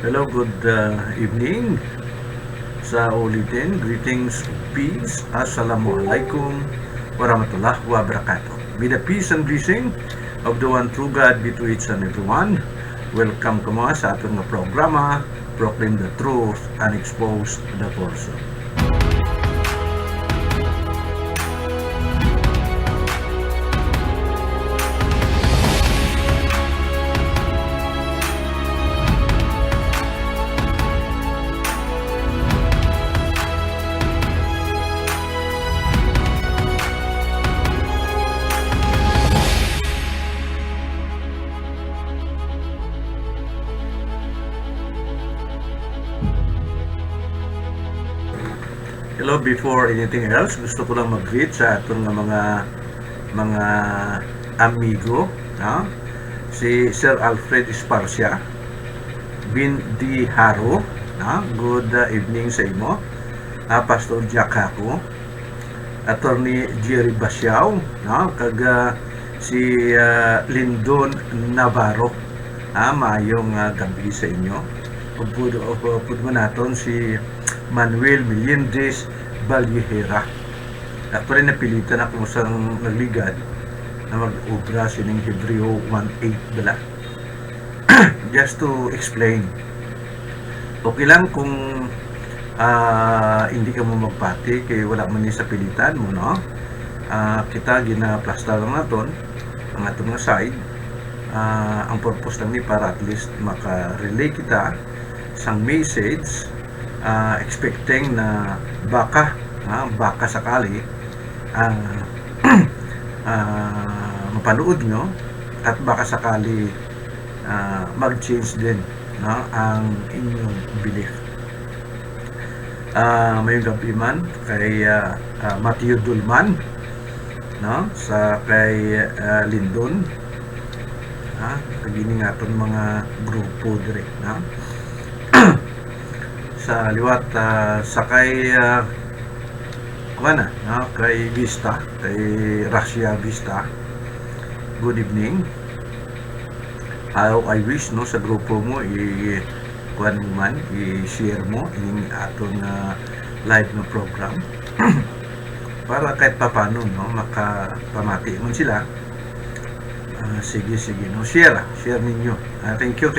Hello, good evening. Sa ulitin, greetings, peace, assalamualaikum, warahmatullahi wabarakatuh. May the peace and blessing of the one true God be to each and everyone. Welcome ko mga sa atong programa, Proclaim the Truth and Expose the Falsehood. Hello, before anything else, gusto ko lang mag-greet sa atong mga amigo, no? Si Sir Alfred Esparcia, Bin D. Haro, no? Good evening sa imo. Pastor Jack Hako, Attorney Jerry Basiao, no? Si Lindon Navarro, maayong gabi sa inyo. Pagpudo mo naton si Manuel Melendez Balyehera. Ako rin napilitan ako sa nagligad na mag-obra sining Hebreo 1:8 dala. Just to explain. Okay lang kung hindi ka mo magpati kay wala man ni sa pilitan mo, no? Kita ginaplastar lang naton ang atong side. Ang purpose lang ni para at least maka-relay kita sang message, expecting na baka sakali mapanood nyo at baka sakali mag-change din, no, ang inyong belief. Mayong gabi man kay Matthew Dulman, no, sa kay Lindon, kagini nga itong mga grupo dire, no? Sa liwat sa kay kay Vista, kay Russia Vista, good evening. I wish, no, sa grupo mo i-share mo ining aton live na program para kahit papano, no, makapamati man sila. Sige, no, share ninyo. Thank you.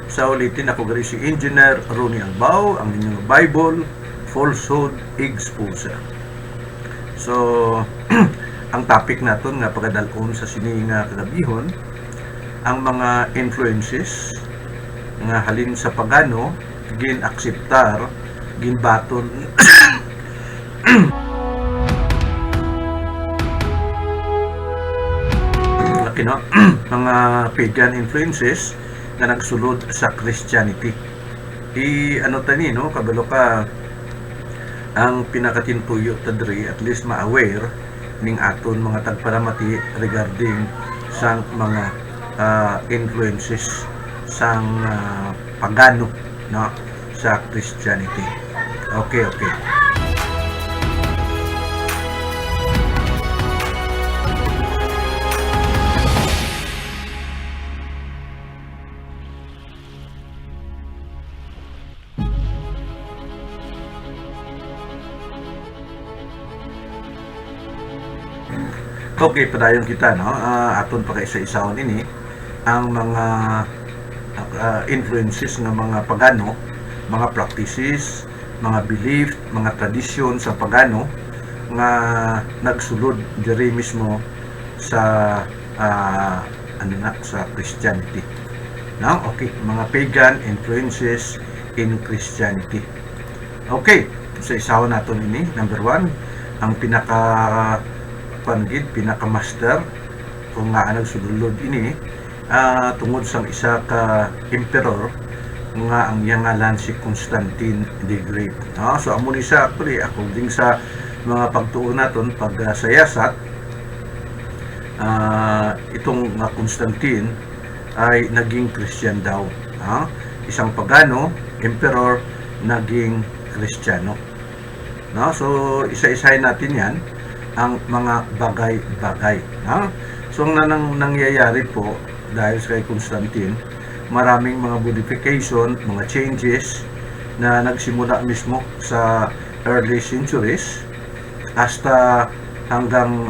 Sa ulitin, ako gari si Engineer Ronnie Albao, ang inyong Bible Falsehood Exposer. So, ang topic naton nga pagkadalon sa sining kagabihon, ang mga influences nga halin sa pagano gin-akseptar, gin-baton mga pagan influences na nagsulod sa Christianity. Kabalo ka ang pinakatinpuyo tadri, at least ma-aware ning aton mga tagparamati regarding sang mga influences sang pagano, no, sa Christianity. Okay. Okay, padayon kita, no? Aton pa kay isa-isaon ini ang mga influences ng mga pagano, mga practices, mga belief, mga tradisyon sa pagano nga nagsulod diri mismo sa sa Christianity. No? Okay, mga pagan influences in Christianity. Okay, sa isaon naton ini, number 1, ang pinaka-master kung nga nagsulod ini tungod sang isa ka emperor nga ang iyang ngalan si Constantine the Great. So amo ni sa according sa mga pagtuon naton pagsayasat, itong Constantine ay naging Christian daw. Isang pagano, emperor, naging Kristiyano. No? So, isa-isahin natin yan, ang mga bagay-bagay. So, ang nangyayari po, dahil kay Constantine, maraming mga modification, mga changes, na nagsimula mismo sa early centuries, hasta hanggang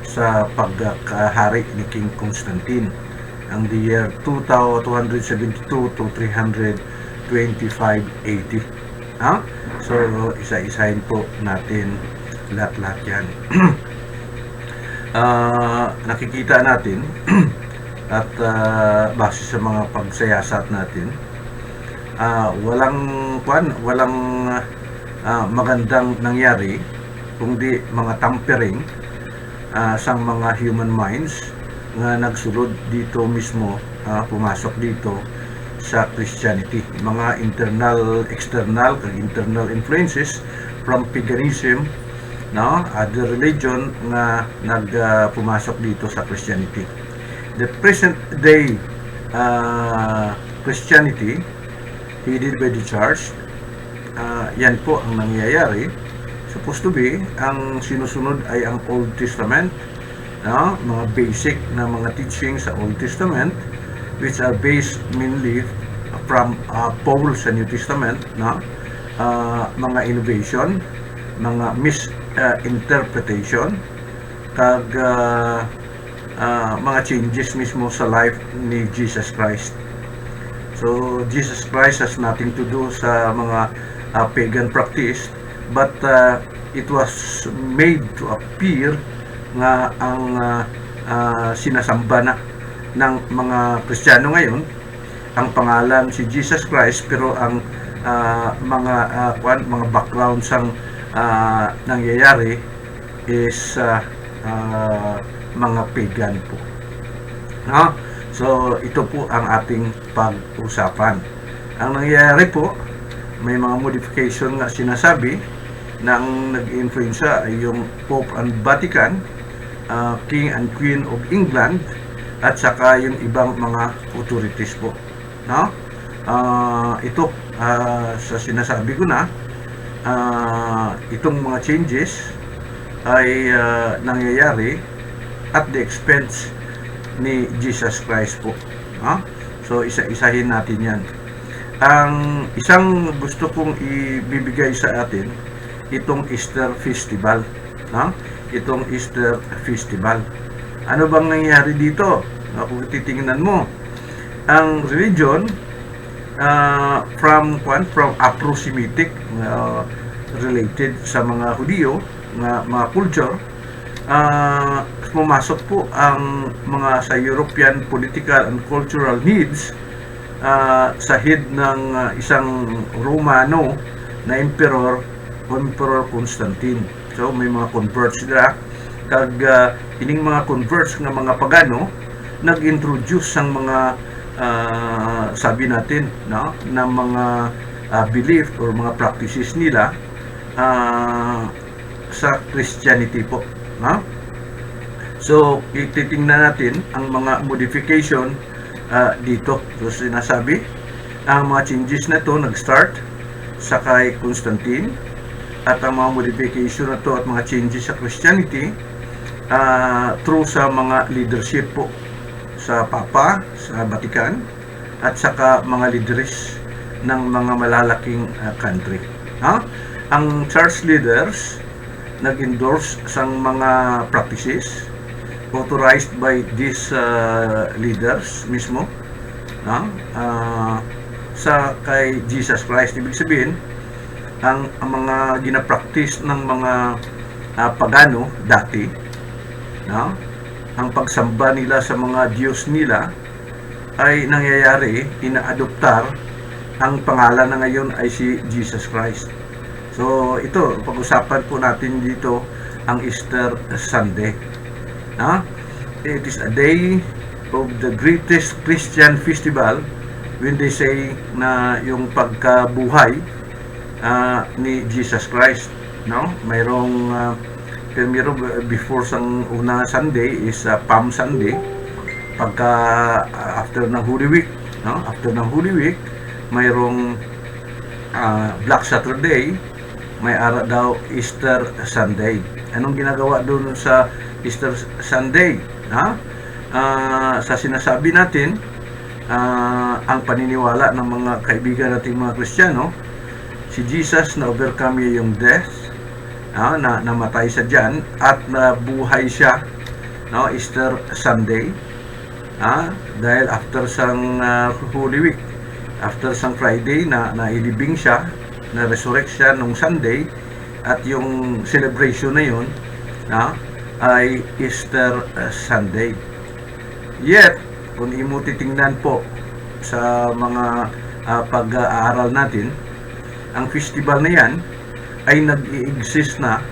sa pagkahari ni King Constantine, ang the year 272 to 325 AD. So, isa-isahin po natin lahat-lahat yan. Nakikita natin at base sa mga pagsayasat natin, walang magandang nangyari kundi mga tampering sa mga human minds nga nagsulod dito mismo, pumasok dito sa Christianity. Mga external influences from paganism, other religion nga pumasok dito sa Christianity. The present day Christianity headed by the church, yan po ang nangyayari. Supposed to be, ang sinusunod ay ang Old Testament, mga basic na mga teachings sa Old Testament, which are based mainly from Paul sa New Testament, mga innovation, mga misinterpretation, kag mga changes mismo sa life ni Jesus Christ. So, Jesus Christ has nothing to do sa mga pagan practice, but it was made to appear nga ang sinasamba na ng mga Kristiyano ngayon ang pangalan si Jesus Christ, pero ang mga background sang nangyayari is mga pagan po. So, ito po ang ating pag-usapan. Ang nangyayari po, may mga modification nga sinasabi na ang nag-influensya ay yung Pope and Vatican, King and Queen of England, at saka yung ibang mga authorities po. Ito, sa sinasabi ko na, itong mga changes ay nangyayari at the expense ni Jesus Christ po. So, isa-isahin natin yan. Ang isang gusto kong ibibigay sa atin, itong Easter Festival. Itong Easter Festival. Ano bang nangyari dito? Kung titingnan mo, ang religion from Afro-Semitic related sa mga Hudyo, mga culture, pumasok po ang mga sa European political and cultural needs sa head ng isang Romano na Emperor Constantine. So may mga converts sila, kag ining mga converts nga mga pagano nag-introduce sang mga sabi natin na mga belief or mga practices nila sa Christianity po. So, ititingnan natin ang mga modification dito. So, sinasabi, ang mga changes na to nag-start sa kay Constantine, at ang mga modification na to at mga changes sa Christianity through sa mga leadership po sa Papa, sa Vatican, at saka mga leaders ng mga malalaking country. Ang church leaders nag-endorse sang mga practices authorized by these leaders mismo sa kay Jesus Christ. Ibig sabihin, ang mga gina-practice ng mga pagano dati, ang pagsamba nila sa mga Diyos nila ay nangyayari, ina-adoptar ang pangalan na ngayon ay si Jesus Christ. So, ito, pag-usapan po natin dito ang Easter Sunday. It is a day of the greatest Christian festival when they say na yung pagkabuhay ni Jesus Christ. Mayroong before sang una Sunday is Palm Sunday, pagka after ng Holy Week, no? After ng Holy Week, mayroong Black Saturday, may araw daw Easter Sunday. Anong ginagawa doon sa Easter Sunday? Sa sinasabi natin, ang paniniwala ng mga kaibigan nating mga Kristiyano, si Jesus na overcome niya yung death, na namatay siya dyan at nabuhay siya, no? Easter Sunday, dahil after sang Holy Week, after sang Friday na nailibing siya, na resurrect siya nung Sunday, at yung celebration na yun ay Easter Sunday. Yet kung imo titingnan po sa mga pag-aaral natin, ang festival na yan ay nag-i-exist na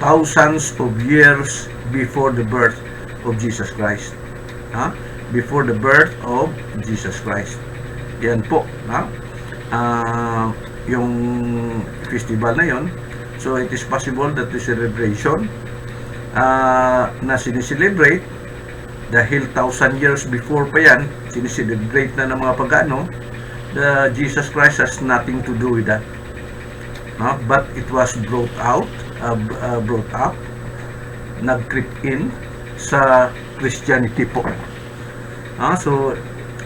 thousands of years before the birth of Jesus Christ. Before the birth of Jesus Christ. Yan po. Yung festival na yon. So it is possible that the celebration na sineselebrate dahil 1,000 years before pa yan, sineselebrate na ng mga pagano, the Jesus Christ has nothing to do with that. But it was brought up, nag-creep in sa Christianity po. So,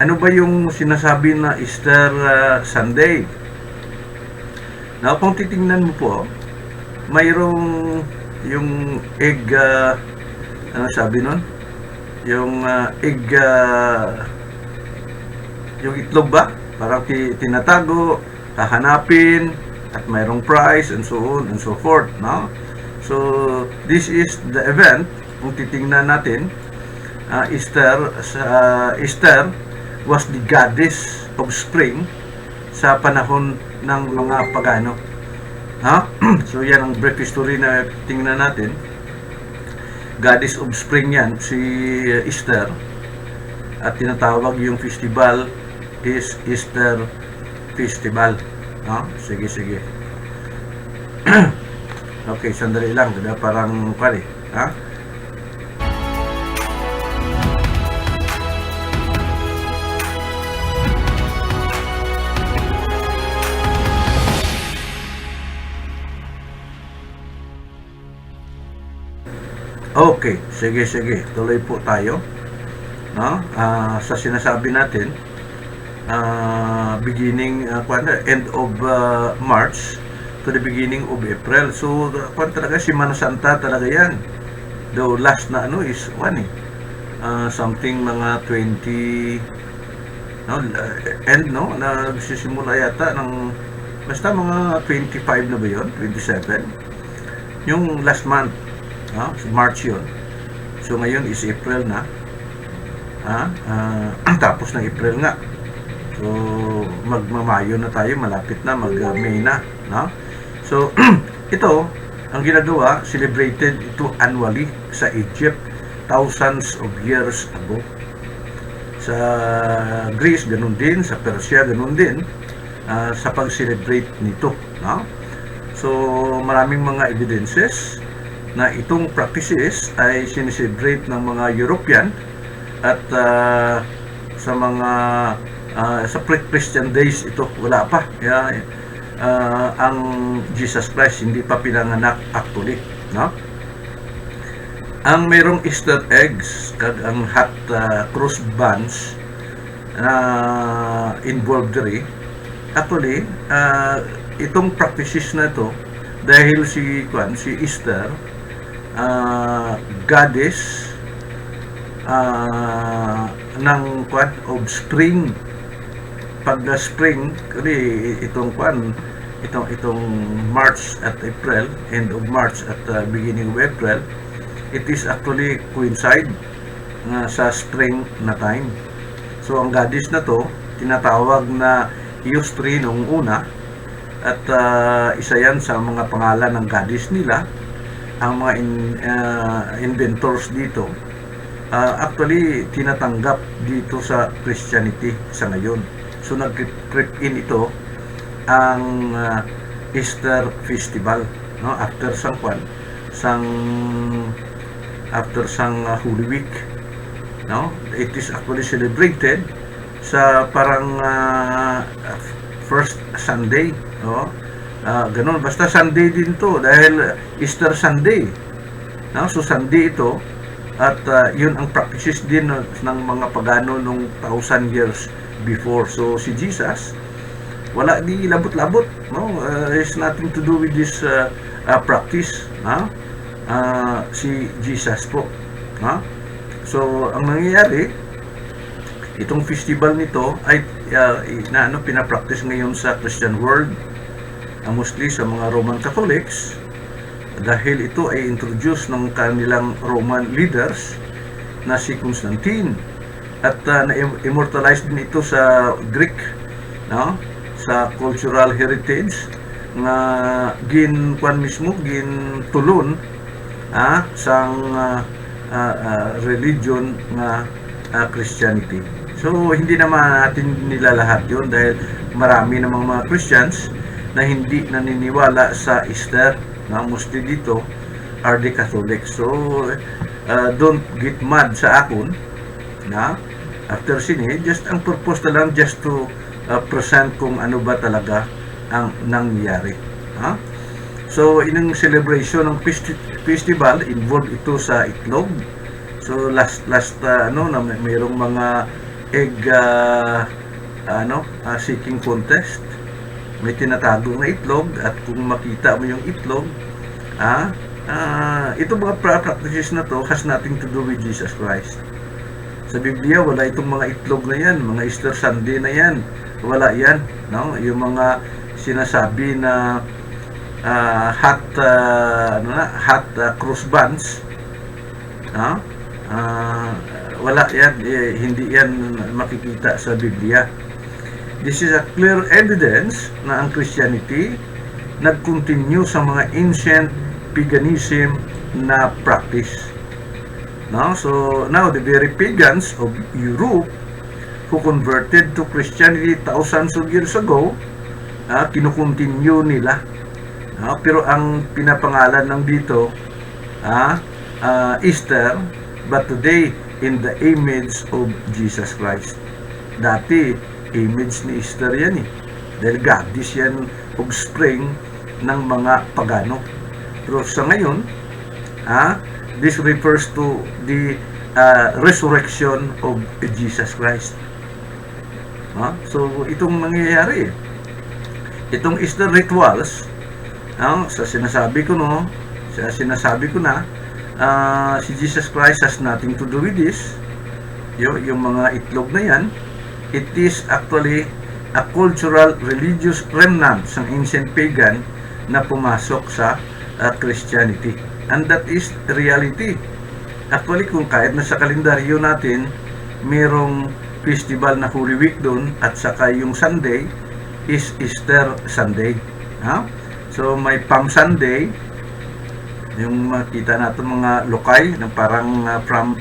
ano ba yung sinasabi na Easter Sunday? Now, kung titingnan mo po, mayroong yung egg, ano sabi nun? Yung egg, yung itlog ba? Parang tinatago, hahanapin, at mayroong prize, and so on and so forth. No? So, this is the event. Kung titingnan natin, Easter was the goddess of spring sa panahon ng mga pagano. So, yan ang brief history na tingnan natin. Goddess of spring yan, si Easter. At tinatawag yung festival is Easter Festival. Sige. Okay, sandali lang. Parang pare. Okay, sige. Tuloy po tayo. Sa sinasabi natin, beginning, end of March to the beginning of April. So, talaga, Semana Santa talaga yan. Though last na is something mga 20, nagsisimula yata ng, basta mga 25 na ba yun? 27? Yung last month. March yun. So ngayon is April na. Tapos ng April nga. So magmamayo na tayo, malapit na, mag-May na. So ito, ang ginagawa, celebrated ito annually sa Egypt, thousands of years ago. Sa Greece, ganun din. Sa Persia, ganun din. Sa pag-celebrate nito. So maraming mga evidences na itong practices ay sineselebrate ng mga European at sa mga sa pre-Christian days ito wala pa. Ang Jesus Christ hindi pa pinanganak actually. Ang mayroong Easter eggs kag ang hot cross buns involved diri. Actually, itong practices na ito dahil si Easter goddess ng of spring. Pag spring kasi itong March at April, end of March at beginning of April, it is actually coincide sa spring na time. So ang goddess na to tinatawag na Eos tree noong una, at isa yan sa mga pangalan ng goddess nila. Ang mga inventors dito actually tinatanggap dito sa Christianity sa ngayon. So nag-creep in ito ang Easter Festival, after sang Holy Week. no? It is actually celebrated sa parang first Sunday, no? Ganun, basta Sunday din to dahil Easter Sunday, no? So Sunday ito, at yun ang practices din ng mga pagano nung 1,000 years before. So si Jesus, wala di labot-labot, no? There's nothing to do with this practice, no? Si Jesus po, no? So ang nangyayari, itong festival nito ay pinapractice ngayon sa Christian world, mostly sa mga Roman Catholics, dahil ito ay introduce ng kanilang Roman leaders na si Constantine, at na-immortalize din ito sa Greek, no? Sa cultural heritage nga gintulon sang religion nga Christianity. So hindi naman natin nilalahat yun dahil marami namang mga Christians na hindi naniniwala sa Easter, na mostly dito are the Catholics. So don't get mad sa akon na after sini, just ang purpose na lang just to present kung ano ba talaga ang nangyari. So inang celebration ng festival, involved ito sa itlog. So last na mayroong mga egg seeking contest. May tinatago na itlog, at kung makita mo yung itlog, ito mga practices na to has nothing to do with Jesus Christ. Sa Biblia, wala itong mga itlog na yan, mga Easter Sunday na yan. Wala yan, no? Yung mga sinasabi na hot cross buns, wala yan, hindi yan makikita sa Biblia. This is a clear evidence na ang Christianity nag-continue sa mga ancient paganism na practice. No? So now the very pagans of Europe who converted to Christianity thousands of years ago, kinukontinue nila. Pero ang pinapangalan ng dito Easter, but today in the image of Jesus Christ. Dati image ni Easter yan dahil goddess yan of spring ng mga pagano. Pero sa ngayon, this refers to the resurrection of Jesus Christ. So itong nangyayari, itong Easter rituals, sa sinasabi ko na si Jesus Christ has nothing to do with this. Yung mga itlog na yan, it is actually a cultural religious remnant ng ancient pagan na pumasok sa Christianity, and that is reality. Actually, kung kahit na sa kalendaryo natin merong festival na Holy Week doon, at saka yung Sunday is Easter Sunday. So may Palm Sunday, yung makita natin mga lokay na parang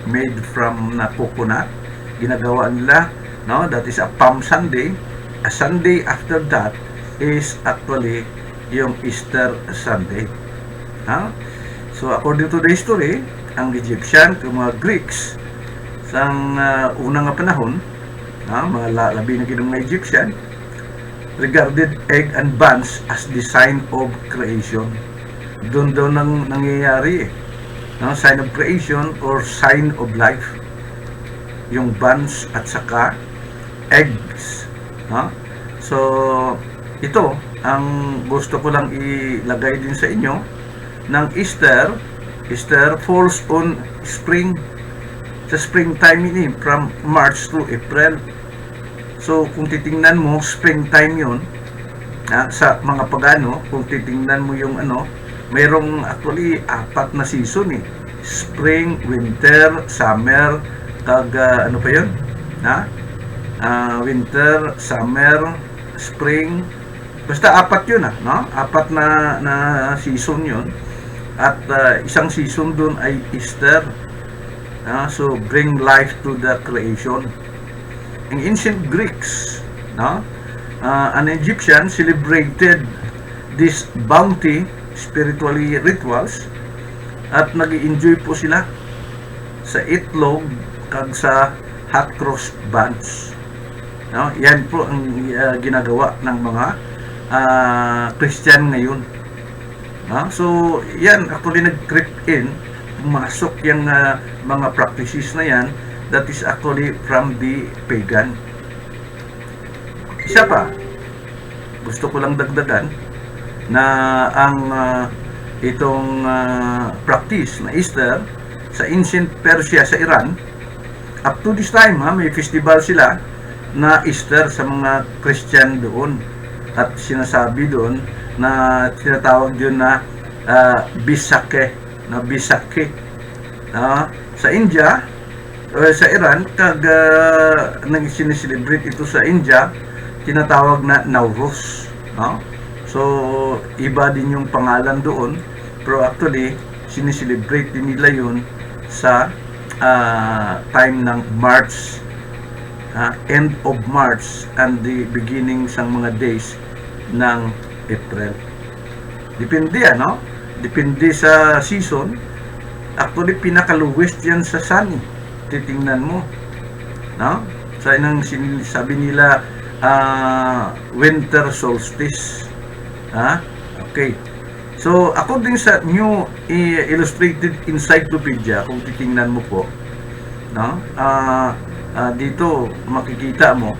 made from coconut, ginagawa nila, no? That is a Palm Sunday. A Sunday after that is actually yung Easter Sunday. So according to the history, ang Egyptian, mga Greeks sa unang panahon, mga labi na ginong mga Egyptian, regarded egg and buns as the sign of creation. Doon daw nangyayari sign of creation or sign of life, yung buns at saka eggs. So ito ang gusto ko lang ilagay din sa inyo ng Easter. Easter falls on spring, sa springtime ini, from March to April. So kung titingnan mo, springtime yun sa mga pagano. Kung titingnan mo yung mayroong actually 4 na season spring, winter, summer, ano pa yun? Winter, summer, spring, basta 4 yun 4 na season yun, at isang season dun ay Easter. So bring life to the creation. Ang ancient Greeks, an Egyptian celebrated this bounty spiritually rituals, at nag-enjoy po sila sa itlog kag sa hot cross buns. No? Yan po ang ginagawa ng mga Christian ngayon. No? So, yan actually nag-creep in, pumasok yung mga practices na yan that is actually from the pagan. Isa pa, gusto ko lang dagdagan na ang itong practice na Easter sa ancient Persia sa Iran, up to this time may festival sila na Easter sa mga Christian doon, at sinasabi doon na tinatawag doon na Bisake, sa India, sa Iran kag nang sineselebrate ito sa India, tinatawag na Nowruz, no? So iba din yung pangalan doon, pero actually sineselebrate din nila yun sa time ng March, end of March and the beginning sa mga days ng April. Depende depende sa season. Actually pinakaluwest yan sa sun, titingnan mo, no? Sa inang sabi nila winter solstice. Okay. So, according sa New Illustrated Encyclopedia, kung titingnan mo po, no? Dito makikita mo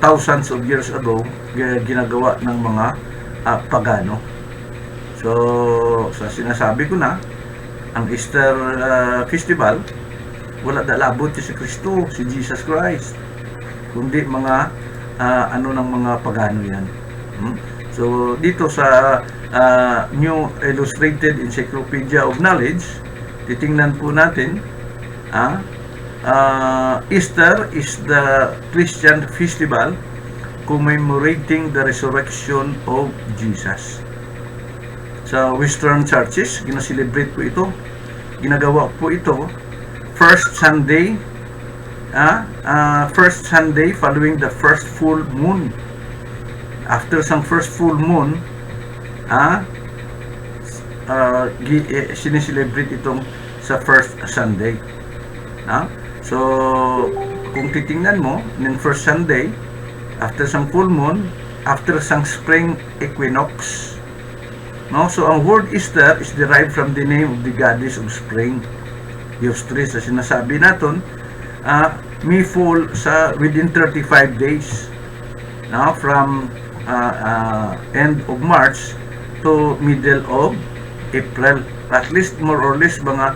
thousands of years ago ginagawa ng mga pagano. So, sa sinasabi ko na, ang Easter festival, wala dalabot si Kristo, si Jesus Christ, kundi mga ng mga pagano yan. So dito sa New Illustrated Encyclopedia of Knowledge, titingnan po natin, Easter is the Christian festival commemorating the resurrection of Jesus. Sa Western churches, ginaselebrate po ito, ginagawa po ito first Sunday following the first full moon. After sang first full moon, sineselebrate itong sa first Sunday. So, kung titingnan mo, ng first Sunday, after sang full moon, after sang spring equinox, no? So, ang word Easter is derived from the name of the goddess of spring, Eostris, na sinasabi natin, may fall sa within 35 days, no? From end of March to middle of April, at least more or less mga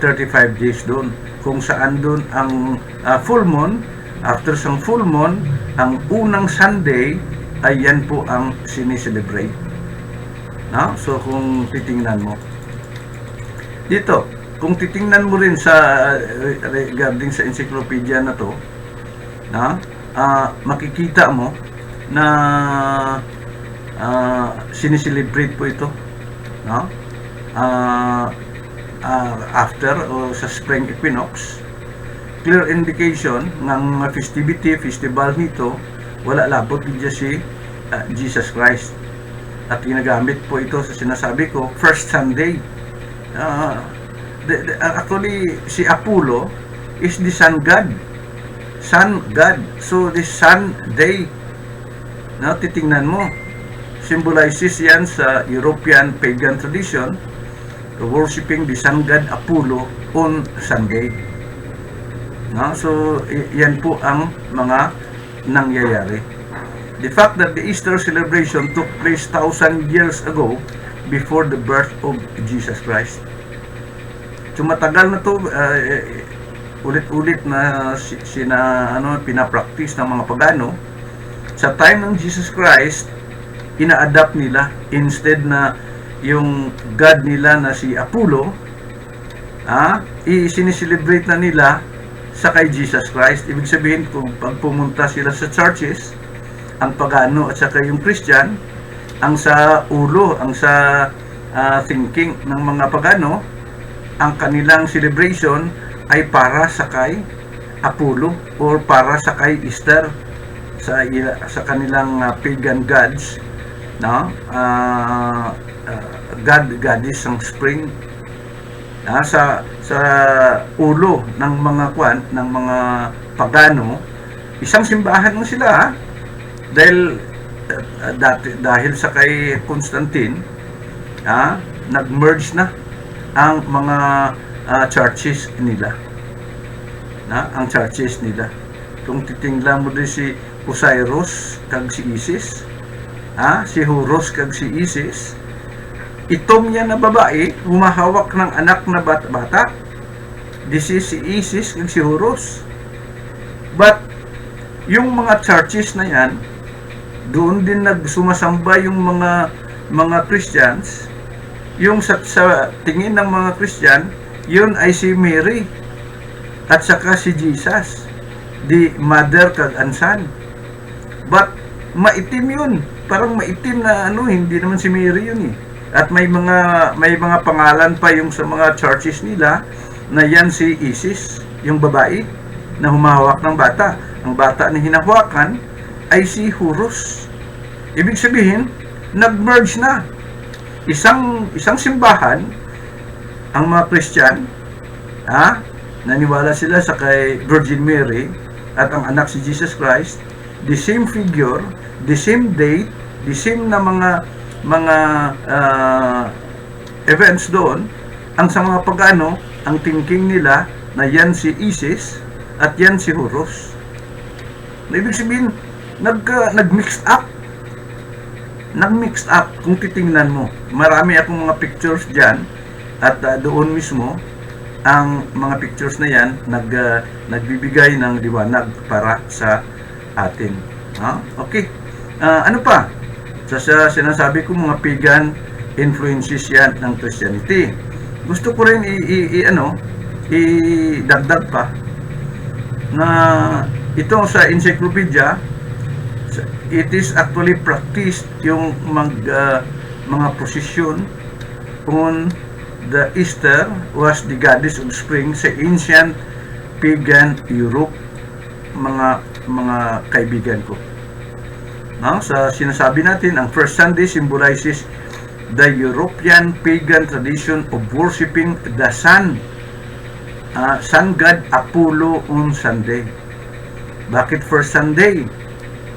35 days doon, kung saan doon ang full moon. After sang full moon, ang unang Sunday ay yan po ang sineselebrate, no? So kung titingnan mo dito, kung titingnan mo rin sa regarding sa encyclopedia na to, makikita mo na sineselebrate po ito, no? After o sa spring equinox. Clear indication ng festival nito, wala labot din si Jesus Christ, at ginagamit po ito sa sinasabi ko first Sunday. Actually si Apollo is the sun god, so the Sunday, no? Titingnan mo, symbolizes yan sa European pagan tradition, worshiping the sun god Apollo on Sunday, no? So yan po ang mga nangyayari. The fact that the Easter celebration took place 1,000 years ago before the birth of Jesus Christ. So matagal na to, ulit-ulit na pinapractice ng mga pagano. Sa time ng Jesus Christ, ina-adapt nila, instead na yung God nila na si Apollo, sineselebrate na nila sa kay Jesus Christ. Ibig sabihin, kung pag pumunta sila sa churches, ang pagano at saka yung Christian, ang sa ulo, ang sa thinking ng mga pagano, ang kanilang celebration ay para sa kay Apollo or para sa kay Easter, sa kanilang pagan gods, no? Goddess ng spring, sa ulo ng mga ng mga pagano, isang simbahan lang sila, dahil dahil sa kay Constantine, nag-merge na ang mga churches nila, ang churches nila. Kung titingnan mo din si Osiris kag si Isis, si Horus kag si Isis, itong yan na babae humahawak ng anak na bata. This is si Isis kag si Horus. But yung mga churches na yan, doon din nagsumasamba yung mga Christians. Yung sa tingin ng mga Christian, yun ay si Mary at saka si Jesus, the mother kag and son. But maitim yun, parang maitim na hindi naman si Mary yun . At may mga pangalan pa yung sa mga churches nila na yan si Isis, yung babae na humahawak ng bata. Ang bata na hinahawakan ay si Horus. Ibig sabihin, nag-merge na. Isang simbahan, ang mga Christian, naniwala sila sa kay Virgin Mary at ang anak si Jesus Christ, the same figure, the same date, the same na mga events doon. Ang sa mga pagano, ang thinking nila na yan si Isis at yan si Horus. Ibig sabihin, nag-mixed up. Nag-mixed up kung titingnan mo. Marami akong mga pictures dyan at doon mismo ang mga pictures na yan nagbibigay ng liwanag para sa atin. Okay. Ano pa? Sa sinasabi ko, mga pagan influences yan ng Christianity. Gusto ko rin idagdag pa na ito sa encyclopedia, it is actually practiced yung mga procession on the Easter was the goddess of spring sa ancient pagan Europe, mga kaibigan ko. Sa sinasabi natin, ang first Sunday symbolizes the European pagan tradition of worshiping the sun god Apollo on Sunday. Bakit first Sunday?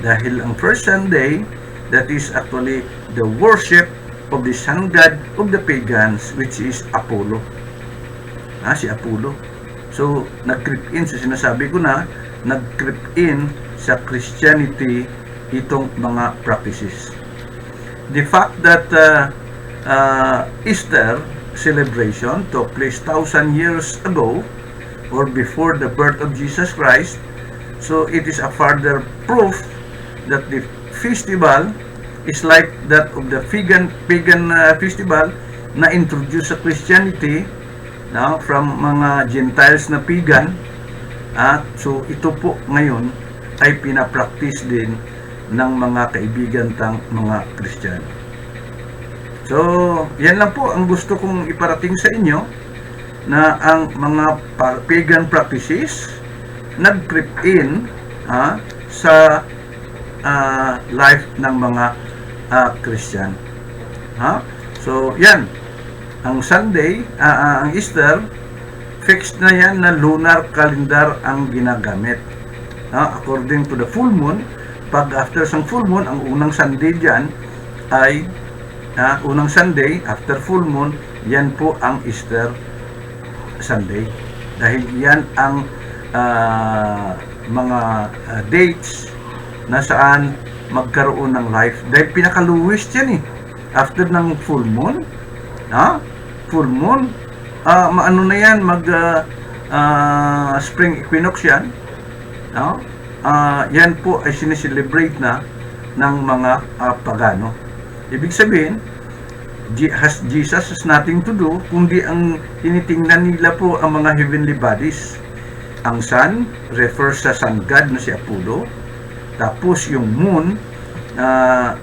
Dahil ang first Sunday, that is actually the worship of the sun god of the pagans, which is Apollo. Si Apollo. So, nag-creep in, sa sinasabi ko na, nag-creep in sa Christianity itong mga practices. The fact that Easter celebration took place 1,000 years ago or before the birth of Jesus Christ, so it is a further proof that the festival is like that of the pagan festival na introduce sa Christianity from mga Gentiles na pagan. So ito po ngayon ay pinapractice din ng mga kaibigan tang mga Christian. So yan lang po ang gusto kong iparating sa inyo, na ang mga pagan practices nag-creep in sa life ng mga Christian. So yan, ang Sunday, ang Easter, fixed na yan na lunar calendar ang ginagamit. According to the full moon, pag after sang full moon, ang unang Sunday dyan ay unang Sunday after full moon, yan po ang Easter Sunday. Dahil yan ang mga dates na saan magkaroon ng life. Dahil pinakaluwis yan after ng full moon. Full moon, maano na yan, spring equinox yan. Yan po ay sineselebrate na ng mga pagano. Ibig sabihin, Jesus has nothing to do, kundi ang tinitingnan nila po ang mga heavenly bodies. Ang sun refers sa sun god na si Apollo. Tapos yung moon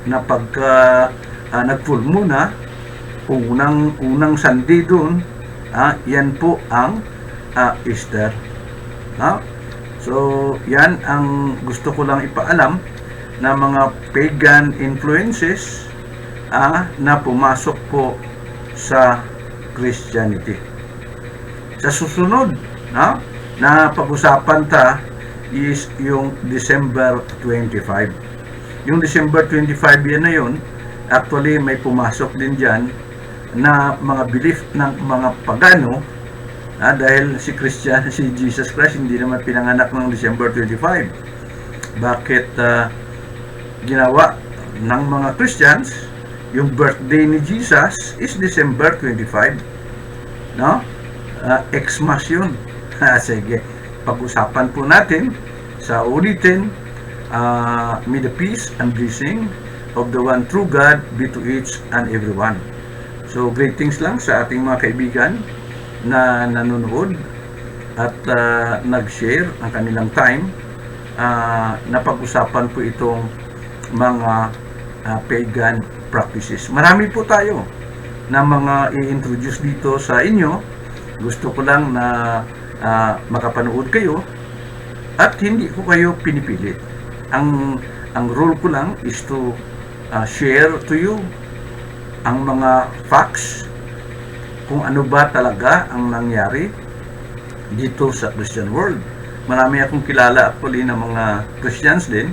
na pagka nag-full moon unang Sunday doon, yan po ang Easter. So yan ang gusto ko lang ipaalam na mga pagan influences na pumasok po sa Christianity. Sa susunod, no, na pag-usapan ta is yung December 25. Yung December 25 yan na yun, actually may pumasok din dyan na mga belief ng mga pagano, dahil si Jesus Christ hindi naman pinanganak ng December 25. Bakit ginawa ng mga Christians yung birthday ni Jesus is December 25? No? Xmas yun. Sige, pag-usapan po natin sa ulitin. May the peace and blessing of the one true God be to each and everyone. So, greetings lang sa ating mga kaibigan na nanonood at nag-share ang kanilang time. Napag-usapan po itong mga pagan practices. Marami po tayo na mga i-introduce dito sa inyo. Gusto ko lang na makapanood kayo at hindi ko kayo pinipilit. Ang role ko lang is to share to you ang mga facts kung ano ba talaga ang nangyari dito sa Christian world. Marami akong kilala actually ng mga Christians din,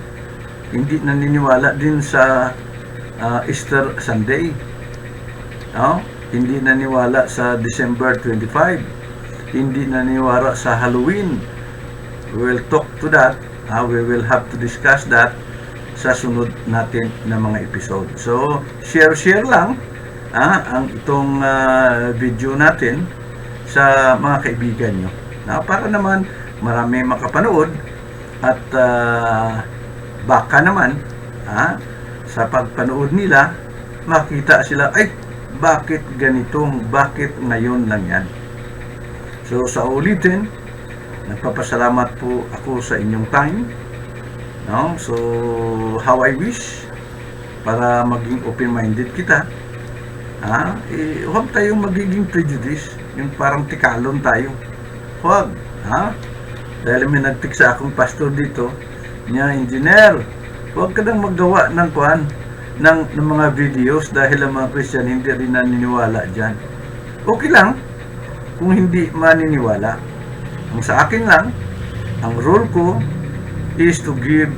hindi naniniwala din sa Easter Sunday. No? Hindi naniwala sa December 25. Hindi naniwala sa Halloween. We will talk to that. We will have to discuss that sa sunod natin na mga episode. So, share lang ang itong video natin sa mga kaibigan nyo. Para naman marami makapanood at baka naman sa pagpanood nila makita sila, ay, bakit ganitong, bakit ngayon lang yan? So, sa ulitin, nagpapasalamat po ako sa inyong time. No? So, how I wish para maging open-minded kita. Huwag tayong magiging prejudice. Yung parang tikalon tayo. Huwag. Dahil may nagtik sa akong pastor dito, niya, engineer, huwag ka nang maggawa ng ng mga videos dahil ang mga Christian hindi rin naniniwala dyan. Okay lang kung hindi maniniwala. Ang sa akin lang, ang role ko is to give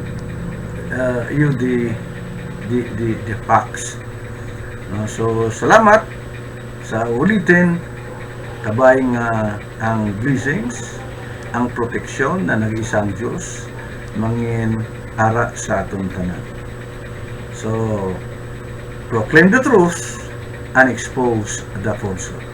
you the facts. So, salamat sa ulitin, kabayang ang blessings, ang proteksyon na nag-isang Diyos mangin hara sa atong tanan. So, proclaim the truth and expose the falsehood.